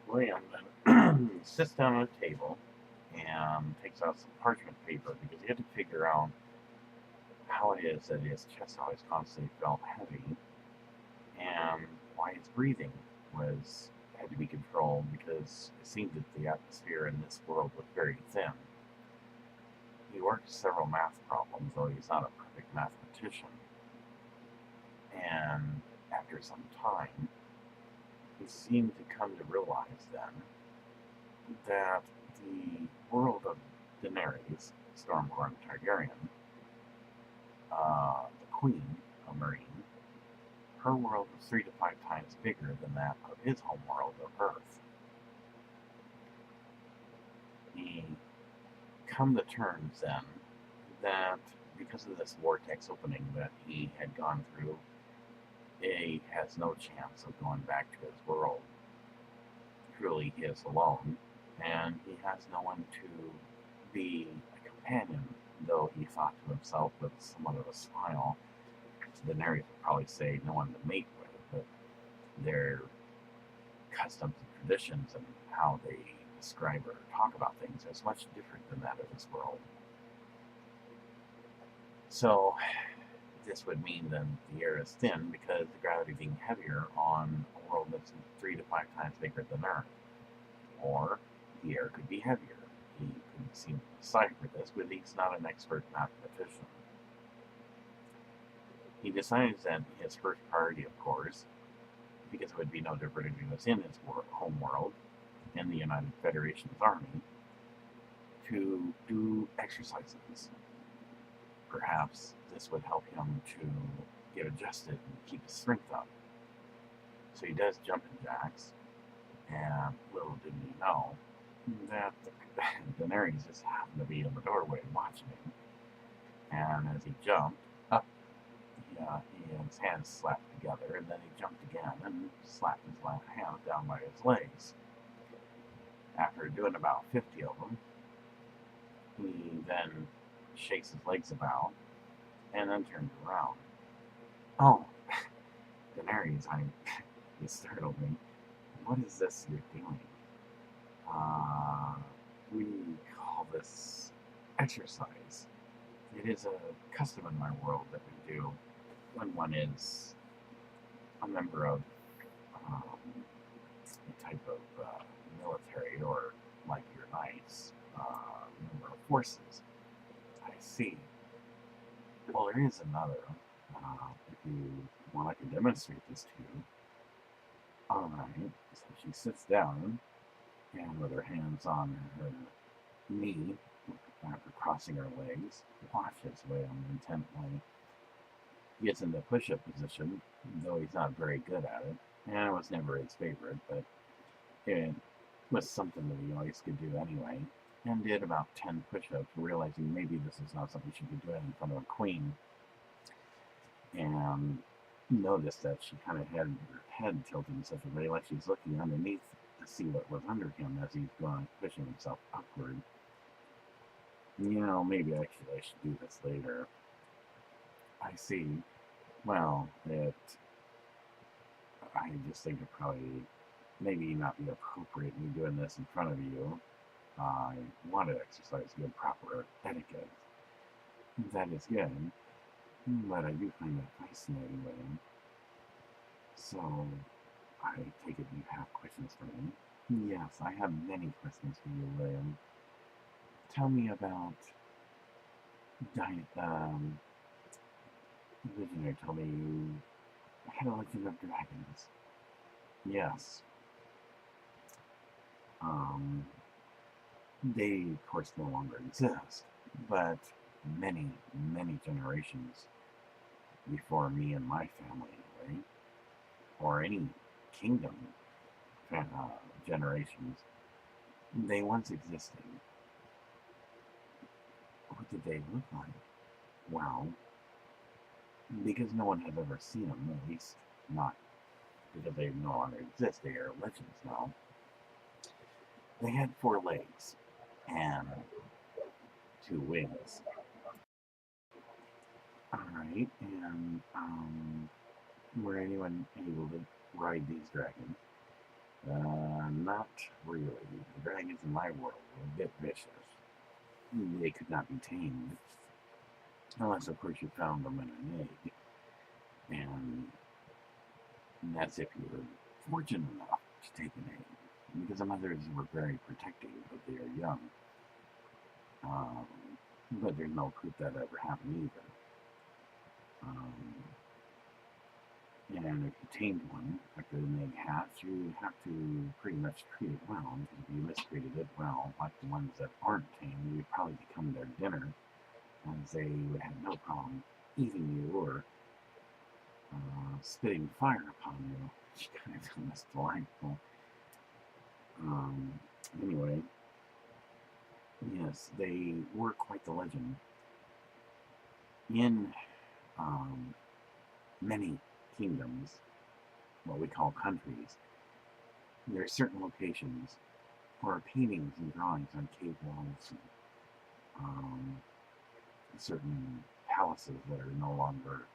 William then sits down at a table and takes out some parchment paper because he had to figure out how it is that his chest always constantly felt heavy and why his breathing was had to be controlled because it seemed that the atmosphere in this world was very thin. He worked several math problems, though he's not a perfect mathematician. And after some time, he seemed to come to realize then that the world of Daenerys Stormborn Targaryen, the Queen of Mareen, her world was 3 to 5 times bigger than that of his homeworld of Earth. He come to terms then that because of this vortex opening that he had gone through, he has no chance of going back to his world. Truly, he is alone, and he has no one to be a companion, though he thought to himself with somewhat of a smile. Daenerys would probably say no one to mate with, but their customs and traditions and how they describe or talk about things is much different than that of this world. So this would mean then the air is thin because the gravity being heavier on a world that's 3 to 5 times bigger than Earth. Or the air could be heavier. He couldn't seem to decipher this, but he's not an expert mathematician. He decides that his first priority, of course, because it would be no different if he was in his home world, in the United Federation's army, to do exercises. Perhaps this would help him to get adjusted and keep his strength up. So he does jumping jacks, and little did he know that Daenerys just happened to be in the doorway watching him. And as he jumped up, his hands slapped together, and then he jumped again and slapped his left hand down by his legs. After doing about 50 of them, he then shakes his legs about and then turns around. Oh, Daenerys, you startled me. What is this you're doing? We call this exercise. It is a custom in my world that we do when one is a member of a type of military or like your knights, member of forces. I see. Well, there is another. If you want, I can demonstrate this to you. Alright, so she sits down and with her hands on her knee, after crossing her legs, watches William intently. He gets into push-up position, though he's not very good at it, and it was never his favorite, but it was something that he always could do anyway, and did about 10 push-ups, realizing maybe this is not something she could do in front of a queen, and noticed that she kind of had her head tilted in such a way like she's looking underneath to see what was under him as he's going pushing himself upward. Maybe actually I should do this later. I see. Well, I just think it probably maybe not be appropriate me doing this in front of you. I want to exercise good proper etiquette. That is good, but I do find that fascinating, William. So, I take it you have questions for me? Yes, I have many questions for you, William. Tell me about Visionary told me you had a Legend of Dragons. Yes. They, of course, no longer exist, but many, many generations before me and my family, anyway, or any kingdom generations, they once existed. What did they look like? Well, because no one has ever seen them, at least not because they no longer exist, they are legends now. They had 4 legs and 2 wings. Alright, and were anyone able to ride these dragons? Not really. The dragons in my world were a bit vicious. They could not be tamed, unless, of course, you found them in an egg. And that's if you were fortunate enough to take an egg. Because the mothers were very protective of their young. But there's no proof that ever happened either. And if you tamed one after the egg hatch, you have to pretty much treat it well. If you mistreated it well, like the ones that aren't tamed, you'd probably become their dinner, as they would have no problem eating you or spitting fire upon you, which kind of almost delightful. Anyway, yes, they were quite the legend. In many kingdoms, what we call countries, there are certain locations or paintings and drawings on cave walls and certain palaces that are no longer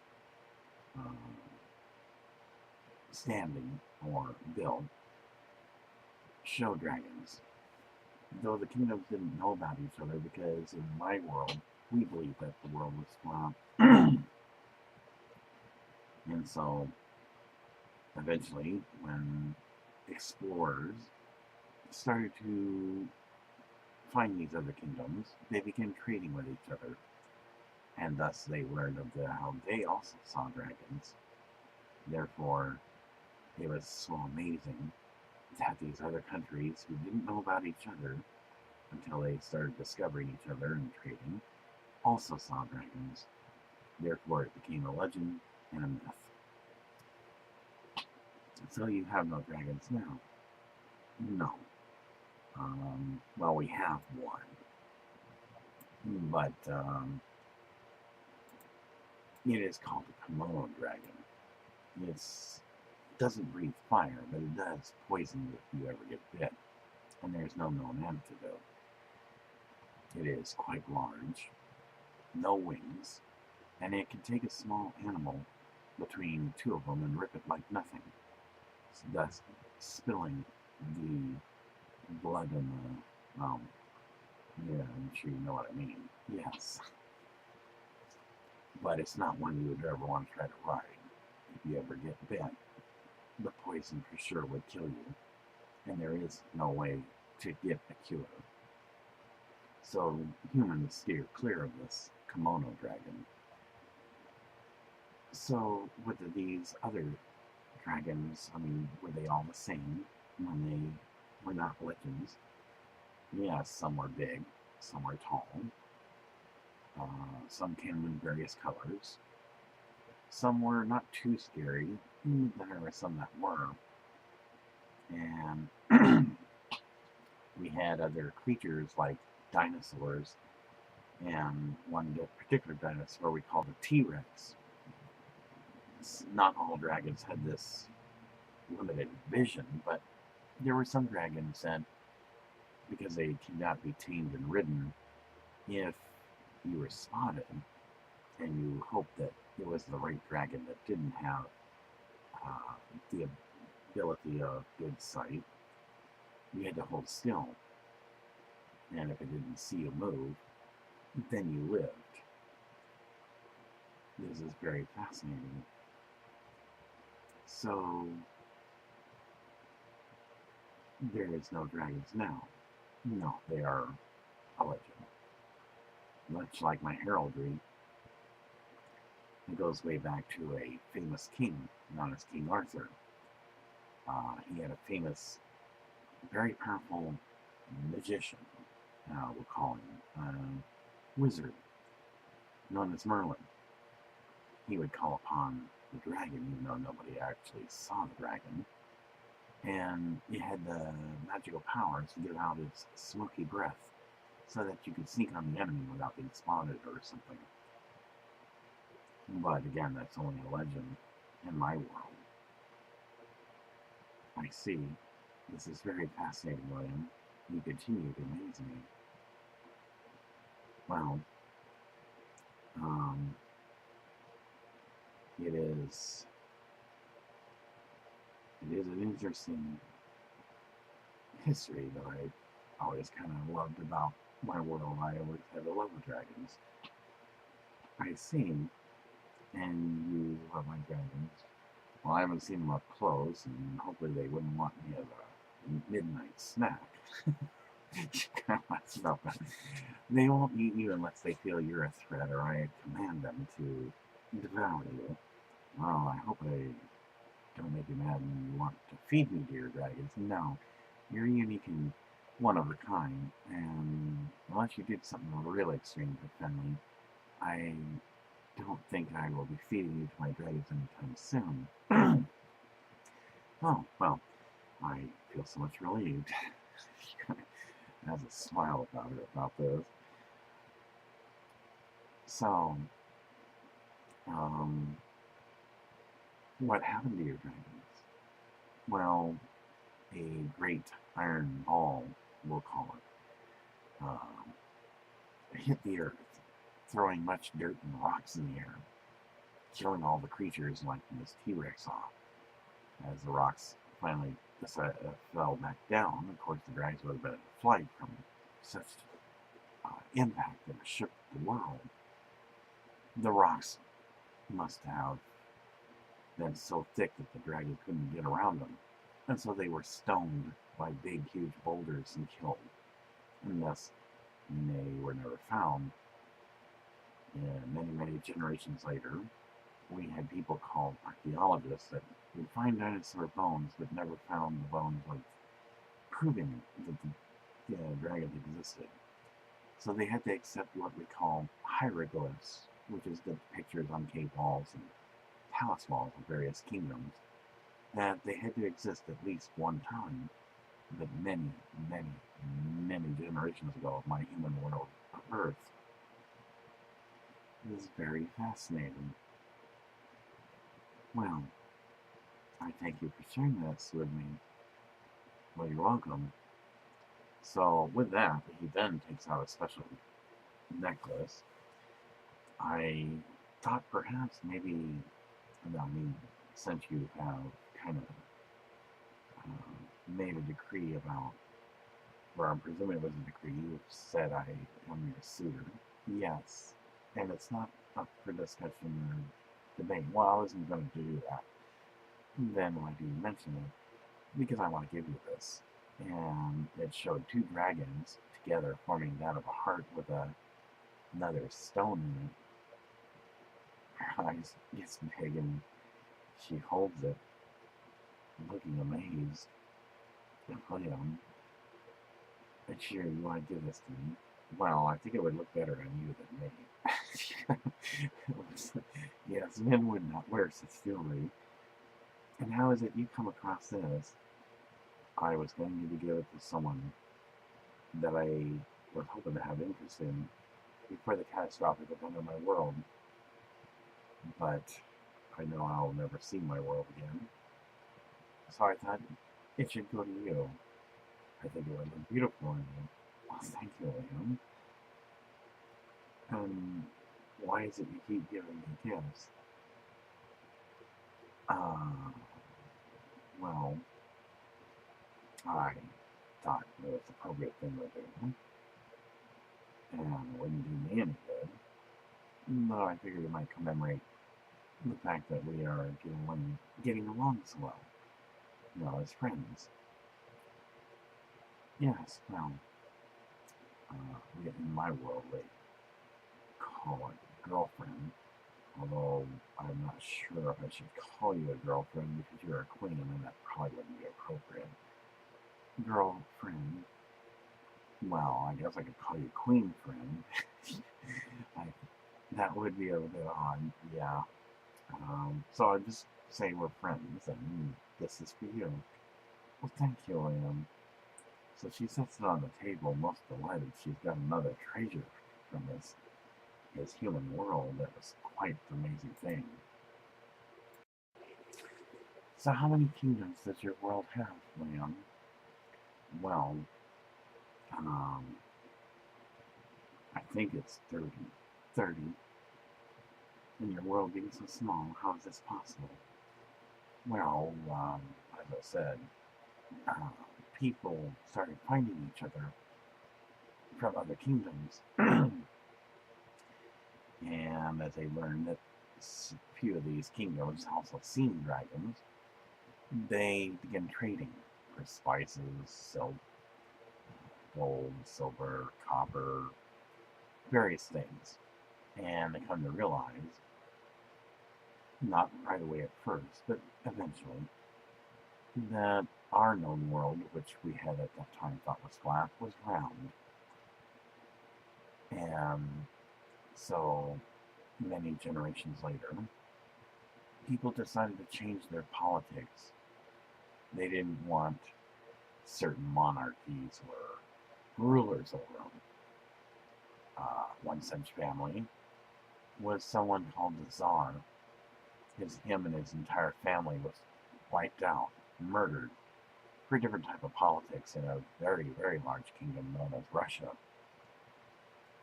standing or built show dragons. Though the kingdoms didn't know about each other, because in my world, we believe that the world was flat. And so, eventually, when explorers started to find these other kingdoms, they began trading with each other. And thus they learned of how they also saw dragons. Therefore, it was so amazing that these other countries who didn't know about each other until they started discovering each other and trading also saw dragons. Therefore, it became a legend and a myth. So you have no dragons now? No. Well, we have one. But it is called a kimono dragon. It doesn't breathe fire, but it does poison you if you ever get bit. And there's no known antidote. It is quite large, no wings, and it can take a small animal between two of them and rip it like nothing, thus spilling the blood and the, yeah, I'm sure you know what I mean. Yes. But it's not one you would ever want to try to ride. If you ever get bit, the poison for sure would kill you, and there is no way to get a cure. So humans steer clear of this kimono dragon. So with these other dragons, I mean, were they all the same when they were not legends? Yes, some were big, some were tall, some came in various colors. Some were not too scary, but there were some that were. And we had other creatures like dinosaurs, and one particular dinosaur we called a T-Rex. Not all dragons had this limited vision, but there were some dragons that, because they cannot be tamed and ridden, if you were spotted and you hoped that it was the right dragon that didn't have the ability of good sight, you had to hold still. And if it didn't see you move, then you lived. This is very fascinating. So, there is no dragons now. No, they are a legend. Much like my heraldry, it goes way back to a famous king known as King Arthur. He had a famous, very powerful magician, we'll call him, wizard, known as Merlin. He would call upon the dragon, even though nobody actually saw the dragon. And it had the magical powers to give out its smoky breath so that you could sneak on the enemy without being spotted or something. But again, that's only a legend in my world. I see. This is very fascinating, William. You continue to amaze me. Well, it is an interesting history that I always kind of loved about my world. I always had a love of dragons. I see, and you love my dragons. Well, I haven't seen them up close, and hopefully they wouldn't want me as a midnight snack. They won't eat you unless they feel you're a threat or I command them to devour you. Well, I hope I don't make you mad and you want to feed me to your dragons. No, you're unique and one of a kind, and unless you did something real extreme to offend me, I don't think I will be feeding you to my dragons anytime soon. Oh, well, I feel so much relieved. She has a smile about her about this. So, what happened to your dragons? Well, a great iron ball, we'll call it, hit the earth, throwing much dirt and rocks in the air, killing all the creatures like this T-Rex off. As the rocks finally fell back down, of course the dragons would have been in flight from such impact that it shook the world. The rocks must have been so thick that the dragon couldn't get around them, and so they were stoned by big, huge boulders and killed. And thus, they were never found. And many, many generations later, we had people called archaeologists that would find dinosaur bones but never found the bones of proving that the dragons existed. So they had to accept what we call hieroglyphs, which is the pictures on cave walls and palace walls of various kingdoms, that they had to exist at least one time, but many, many, many generations ago of my human world of Earth. It is very fascinating. Well, I thank you for sharing this with me. Well, you're welcome. So with that, he then takes out a special necklace. I thought perhaps maybe, since you have kind of made a decree about, or I'm presuming it was a decree, you said I am your suitor. Yes, and it's not up for discussion or debate. Well, I wasn't going to do that. Then why do you mention it? Because I want to give you this. And it showed two dragons together forming that of a heart with another stone in it. Her eyes gets big and she holds it, looking amazed. William, and sure, you want to give this to me? Well, I think it would look better on you than me. Yes, men would not wear such jewelry. And how is it you come across this? I was going to give it to someone that I was hoping to have interest in before the catastrophic event of my world. But I know I'll never see my world again. So I thought it should go to you. I think it would look beautiful on you. Well, thank you, Liam. Why is it you keep giving me gifts? Well, I thought it was the appropriate thing to do. And it wouldn't do me any good. But I figured it might commemorate the fact that we are getting along so well, as friends. Yes, well, in my world they call it girlfriend, although I'm not sure if I should call you a girlfriend because you're a queen and that probably wouldn't be appropriate. Girlfriend. Well, I guess I could call you queen friend. That would be a bit odd, yeah. So I'd just say we're friends and this is for you. Well, thank you, Liam. So she sets it on the table, most delighted she's got another treasure from his human world. That was quite an amazing thing. So how many kingdoms does your world have, Liam? Well, I think it's 30. 30. And your world being so small, how is this possible? Well, as I said, people started finding each other from other kingdoms. And as they learned that a few of these kingdoms also seen dragons, they began trading for spices, silk, gold, silver, copper, various things. And they come to realize, not right away at first, but eventually, that our known world, which we had at that time thought was flat, was round. And so, many generations later, people decided to change their politics. They didn't want certain monarchies or rulers over them. One such family was someone called the Tsar. Him and his entire family was wiped out, murdered, for a different type of politics in a very, very large kingdom known as Russia.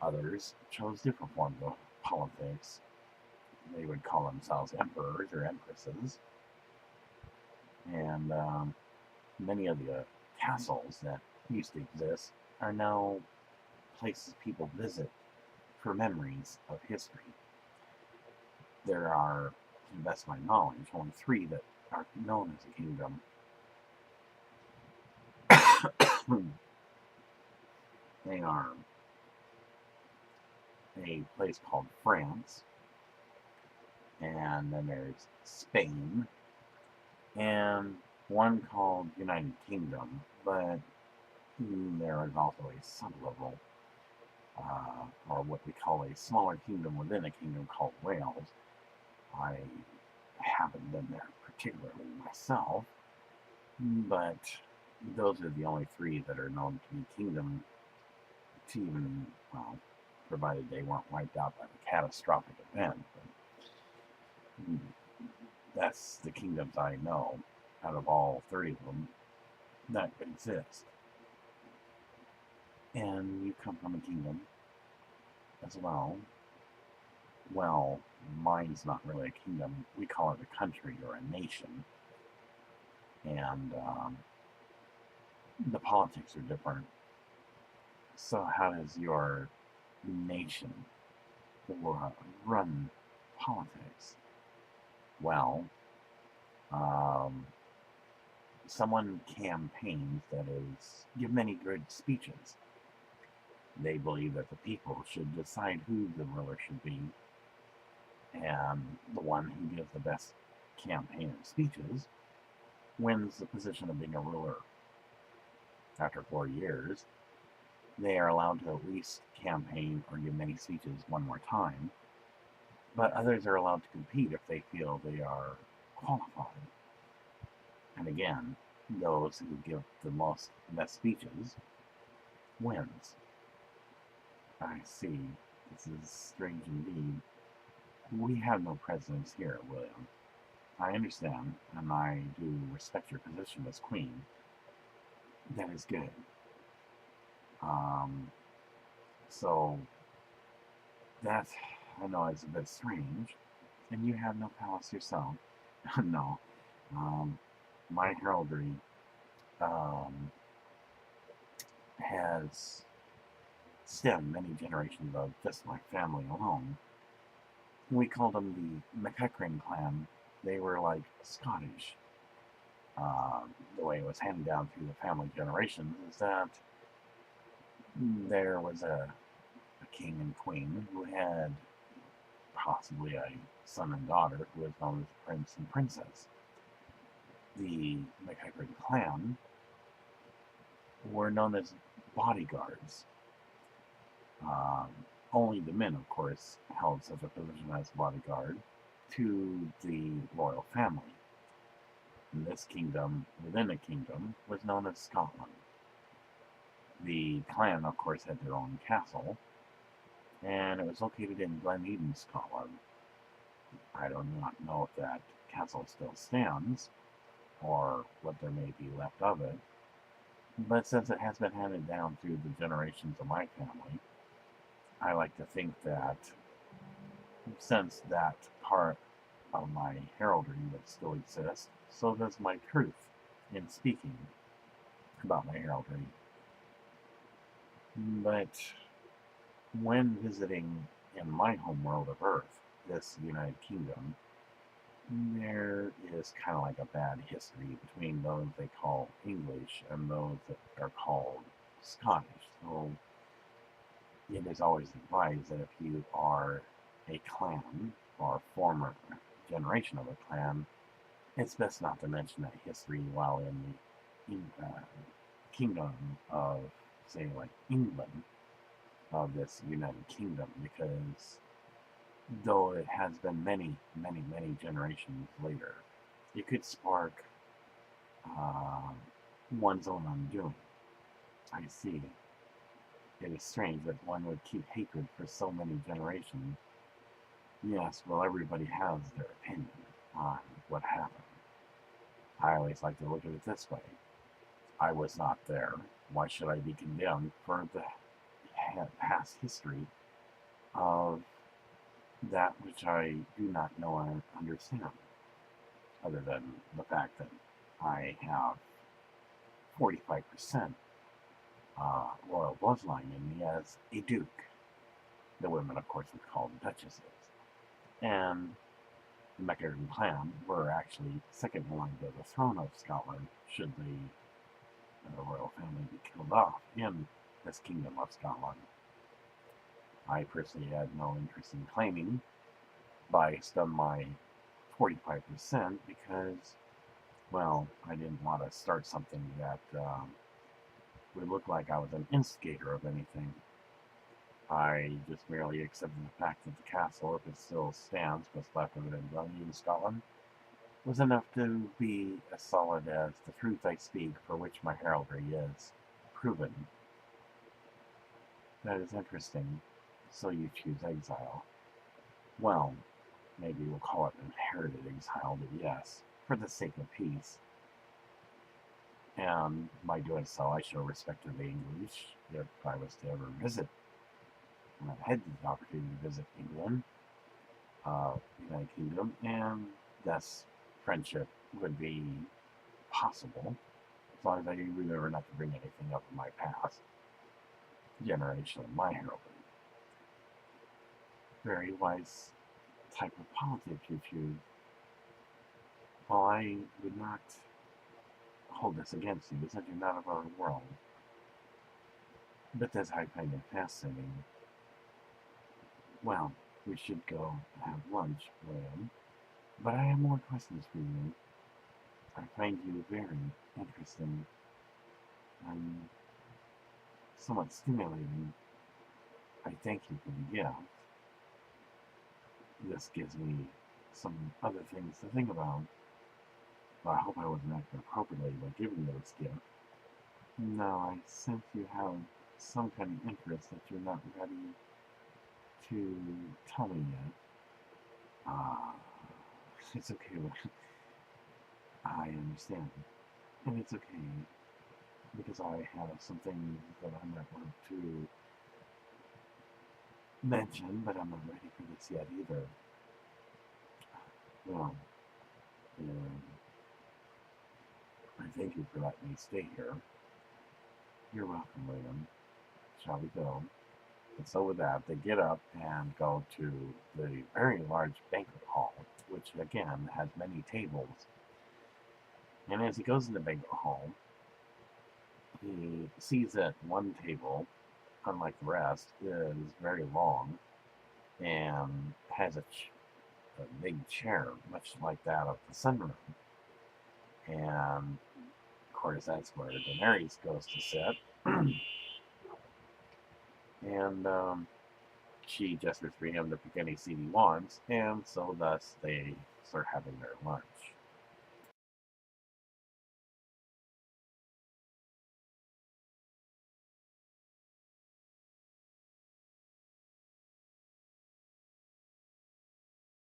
Others chose different forms of politics. They would call themselves emperors or empresses. And many of the castles that used to exist are now places people visit for memories of history. There are, to the best of my knowledge, only 3 that are known as a kingdom. They are a place called France, and then there's Spain, and one called United Kingdom, but there is also a sub-level, or what we call a smaller kingdom within a kingdom called Wales. I haven't been there particularly myself, but those are the only 3 that are known to be kingdom, to even, well, provided they weren't wiped out by a catastrophic event. But that's the kingdoms I know, out of all 30 of them, that exist. And you come from a kingdom as well. Well, mine's not really a kingdom. We call it a country or a nation. And the politics are different. So how does your nation run politics? Well, someone campaigns, that is, give many good speeches. They believe that the people should decide who the ruler should be, and the one who gives the best campaign speeches wins the position of being a ruler. After 4 years, they are allowed to at least campaign or give many speeches one more time, but others are allowed to compete if they feel they are qualified. And again, those who give the best speeches wins. I see. This is strange indeed. We have no presidents here, William. I understand, and I do respect your position as queen. That is good. So that, I know, is a bit strange. And you have no palace yourself. No. My heraldry has stemmed many generations of just my family alone. We called them the McEachran clan. They were like Scottish. The way it was handed down through the family generations is that there was a king and queen who had possibly a son and daughter who was known as Prince and Princess. The McEachran clan were known as bodyguards. Only the men, of course, held such a position as bodyguard to the royal family. And this kingdom, within a kingdom, was known as Scotland. The clan, of course, had their own castle, and it was located in Glen Eden, Scotland. I do not know if that castle still stands, or what there may be left of it, but since it has been handed down through the generations of my family, I like to think that since that part of my heraldry would still exist, so does my truth in speaking. about my heraldry. But when visiting in my home world of Earth, this United Kingdom, there is kind of like a bad history between those they call English and those that are called Scottish. So it is always advised that if you are a clan or former generation of a clan, it's best not to mention that history while in the kingdom of, say, like England, of this United Kingdom, because though it has been many, many, many generations later, it could spark uh, one's own undoing. I see. It is strange that one would keep hatred for so many generations. Yes, well, everybody has their opinion on what happened. I always like to look at it this way. I was not there. Why should I be condemned for the past history of that which I do not know or understand, other than the fact that I have 45% royal bloodline in me as a duke. The women, of course, were called duchesses. And the MacEwan clan were actually second in line to the throne of Scotland should the royal family be killed off in this kingdom of Scotland. I personally had no interest in claiming biased on my 45% because, well, I didn't want to start something that would look like I was an instigator of anything. I just merely accepted the fact that the castle, if it still stands, what's left of it in Scotland, was enough to be as solid as the truth I speak, for which my heraldry is proven. That is interesting. So you choose exile. Well, maybe we'll call it an inherited exile, but yes, for the sake of peace. And by doing so, I show respect to the English. If I was to ever visit, and I've had the opportunity to visit England, United Kingdom, and thus friendship would be possible, as long as I remember not to bring anything up in my past generation of my heraldry. Very wise type of politics you choose. Well, I would not hold this against you, because you're not of our world. But as I find it fascinating, well, we should go have lunch, William. But I have more questions for you. I find you very interesting and somewhat stimulating. I thank you for the gift. This gives me some other things to think about. But I hope I wasn't acting appropriately by giving you this gift. No, I sense you have some kind of interest that you're not ready to tell me yet. It's okay. I understand. And it's okay, because I have something that I might want to mention, but I'm not ready for this yet either. Well, I thank you for letting me stay here. You're welcome, William. Shall we go? And so with that, they get up and go to the very large banquet hall, which again has many tables. And as he goes in the banquet hall, he sees that one table, unlike the rest, is very long and has a big chair, much like that of the sunroom. And of course, that's where Daenerys goes to sit. And she gestures for him to pick any seat he wants, and so thus they start having their lunch.